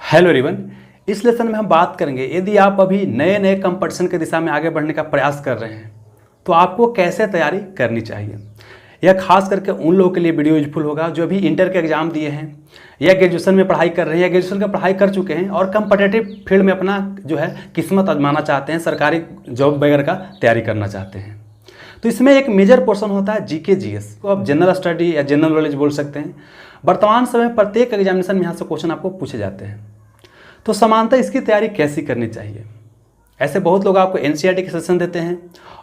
Hello everyone, इस lesson में हम बात करेंगे यदि आप अभी नए नए कंपटीशन की दिशा में आगे बढ़ने का प्रयास कर रहे हैं तो आपको कैसे तैयारी करनी चाहिए। यह खास करके उन लोगों के लिए वीडियो यूजफुल होगा जो अभी इंटर के एग्जाम दिए हैं या ग्रेजुएशन में पढ़ाई कर रहे हैं या ग्रेजुएशन का पढ़ाई कर चुके हैं और कम्पिटिटिव फील्ड में अपना जो है किस्मत आजमाना चाहते हैं, सरकारी जॉब वगैरह का तैयारी करना चाहते हैं। तो इसमें एक मेजर पोर्शन होता है जीके जीएस को आप जनरल स्टडी या जनरल नॉलेज बोल सकते हैं। वर्तमान समय प्रत्येक एग्जामिनेशन में यहाँ से क्वेश्चन आपको पूछे जाते हैं। तो समानता इसकी तैयारी कैसी करनी चाहिए। ऐसे बहुत लोग आपको एनसीईआरटी के सजेशन देते हैं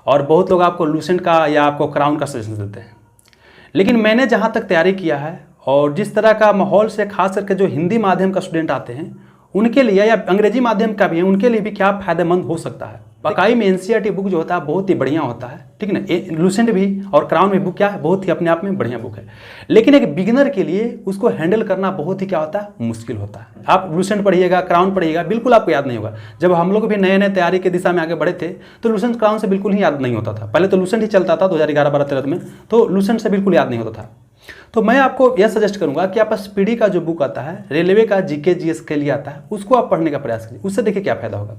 और बहुत लोग आपको लूसेंट का या आपको क्राउन का सजेशन देते हैं। लेकिन मैंने जहाँ तक तैयारी किया है और जिस तरह का माहौल से खास करके जो हिंदी माध्यम का स्टूडेंट आते हैं उनके लिए या अंग्रेजी माध्यम का भी है उनके लिए भी क्या फ़ायदेमंद हो सकता है। वाकई में एनसीईआरटी बुक जो होता है बहुत ही बढ़िया होता है, ठीक है ना। लूसेंट भी और क्राउन भी बुक क्या है, बहुत ही अपने आप में बढ़िया बुक है। लेकिन एक बिगिनर के लिए उसको हैंडल करना बहुत ही क्या होता है, मुश्किल होता है। आप लूसेंट पढ़िएगा, क्राउन पढ़िएगा, बिल्कुल आपको याद नहीं होगा। जब हम लोग भी नए नए तैयारी की दिशा में आगे बढ़े थे तो लूसेंट क्राउन से बिल्कुल ही याद नहीं होता था। पहले तो लूसेंट ही चलता था 2011-12-13 में, तो लूसेंट से बिल्कुल याद नहीं होता था। तो मैं आपको यह सजेस्ट करूंगा कि आप स्पीडी का जो बुक आता है, रेलवे का जीके जीएस के लिए आता है, उसको आप पढ़ने का प्रयास करिए। उससे देखिए क्या फायदा होगा।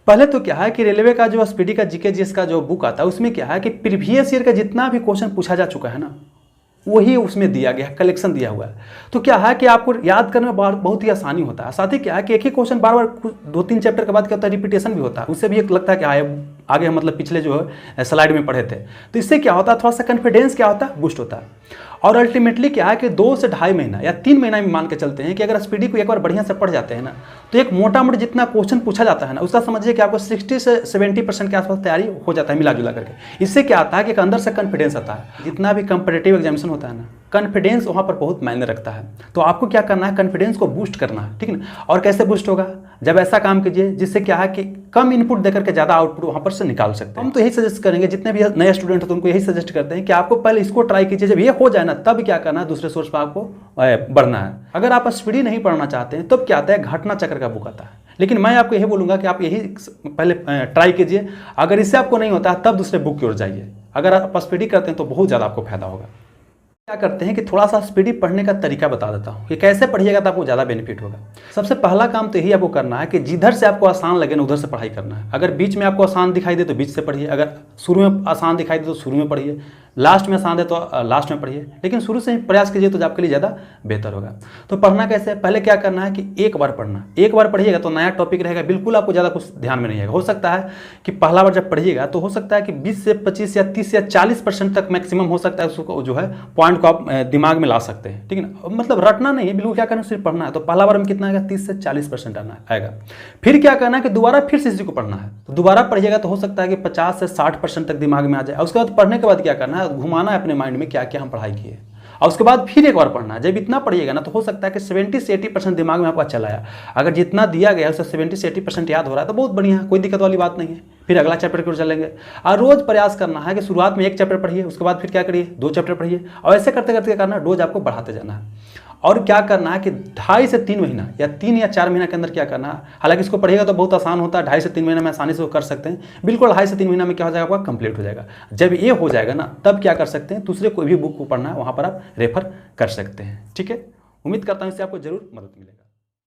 पहले तो क्या है कि रेलवे का जो स्पीडी का जीके जीएस का जो बुक आता है उसमें क्या है कि प्रीवियस ईयर का जितना भी क्वेश्चन पूछा जा चुका है ना वही उसमें दिया गया है, कलेक्शन दिया हुआ है। तो क्या है कि आपको याद करने में बहुत ही आसानी होता है। साथ ही क्या है कि एक ही क्वेश्चन बार बार 2-3 चैप्टर के बाद क्या होता है, रिपीटेशन भी होता है। उससे भी एक लगता है कि आगे मतलब पिछले जो है स्लाइड में पढ़े थे। तो इससे क्या होता है, थोड़ा सा कॉन्फिडेंस क्या होता है, बूस्ट होता है। और अल्टीमेटली क्या है कि 2 से ढाई महीना या 3 महीना में मान के चलते हैं कि अगर स्पीडी को एक बार बढ़िया से पढ़ जाते हैं ना तो एक मोटा मोटा जितना क्वेश्चन पूछा जाता है ना उसका समझिए कि आपको 60 से 70% के आसपास तैयारी हो जाता है मिला जुला करके। इससे क्या आता है कि एक अंदर से कॉन्फिडेंस आता है। जितना भी कॉम्पिटिटिव एग्जामिनेशन होता है ना, कॉन्फिडेंस वहाँ पर बहुत मायने रखता है। तो आपको क्या करना है, कॉन्फिडेंस को बूस्ट करना है, ठीक है ना। और कैसे बूस्ट होगा, जब ऐसा काम कीजिए जिससे क्या है कि कम इनपुट देकर के ज़्यादा आउटपुट वहाँ पर से निकाल सकते हैं। हम तो यही सजेस्ट करेंगे, जितने भी नए स्टूडेंट होते हैं उनको यही सजेस्ट करते हैं कि आपको पहले इसको ट्राई कीजिए। जब ये हो जाए ना तब क्या करना है, दूसरे सोर्स पर आपको बढ़ना है। अगर आप स्पीडी नहीं पढ़ना चाहते हैं तब क्या आता है, घटना चक्र का बुक आता है। लेकिन मैं आपको यही बोलूँगा कि आप यही पहले ट्राई कीजिए। अगर इससे आपको नहीं होता है तब दूसरे बुक की ओर जाइए। अगर आप स्पीडी करते हैं तो बहुत ज़्यादा आपको फायदा होगा। क्या करते हैं कि थोड़ा सा स्पीडी पढ़ने का तरीका बता देता हूँ कि कैसे पढ़िएगा तो आपको ज़्यादा बेनिफिट होगा। सबसे पहला काम तो यही आपको करना है कि जिधर से आपको आसान लगे ना उधर से पढ़ाई करना है। अगर बीच में आपको आसान दिखाई दे तो बीच से पढ़िए, अगर शुरू में आसान दिखाई दे तो शुरू में पढ़िए, लास्ट में आसान दे तो लास्ट में पढ़िए। लेकिन शुरू से ही प्रयास कीजिए तो आपके लिए ज़्यादा बेहतर होगा। तो पढ़ना कैसे, पहले क्या करना है कि एक बार पढ़ना। एक बार पढ़िएगा तो नया टॉपिक रहेगा, बिल्कुल आपको ज़्यादा कुछ ध्यान में नहीं आएगा। हो सकता है कि पहला बार जब पढ़िएगा तो हो सकता है कि 20 से 25 या 30 या 40% तक मैक्सिमम हो सकता है उसको जो है पॉइंट को आप दिमाग में ला सकते हैं, ठीक है ना। मतलब रटना नहीं है, बिल्कुल क्या करना, सिर्फ पढ़ना है। तो पहला बार में कितना आएगा, 30 से 40% आएगा। फिर क्या करना है कि दोबारा फिर से इसी को पढ़ना है। तो दोबारा पढ़िएगा तो हो सकता है कि 50 से 60% तक दिमाग में आ जाए। उसके बाद पढ़ने के बाद क्या करना है, घुमाना है अपने माइंड में क्या क्या हम पढ़ाई किए, और उसके बाद फिर एक बार पढ़ना है। जब इतना पढ़िएगा ना तो हो सकता है कि 70 से 80% दिमाग में आपका चला आया। अगर जितना दिया गया है उससे 70 से 80% याद हो रहा है तो बहुत बढ़िया है, कोई दिक्कत वाली बात नहीं है। फिर अगला चैप्टर की ओर चलेंगे। और रोज प्रयास करना है कि शुरुआत में 1 चैप्टर पढ़िए, उसके बाद फिर क्या करिए 2 चैप्टर पढ़िए, और ऐसे करते करते क्या करना है, डोज आपको बढ़ाते जाना है। और क्या करना है कि 2.5 से 3 महीना या 3 या 4 महीना के अंदर क्या करना है, हालांकि इसको पढ़िएगा तो बहुत आसान होता है, 2.5 से 3 महीने में आसानी से वो कर सकते हैं। बिल्कुल 2.5 से 3 महीना में क्या हो जाएगा, आपका कंप्लीट हो जाएगा। जब ये हो जाएगा ना तब क्या कर सकते हैं, दूसरे कोई भी बुक को पढ़ना है वहाँ पर आप रेफर कर सकते हैं, ठीक है। उम्मीद करता हूँ इससे आपको जरूर मदद मिलेगी।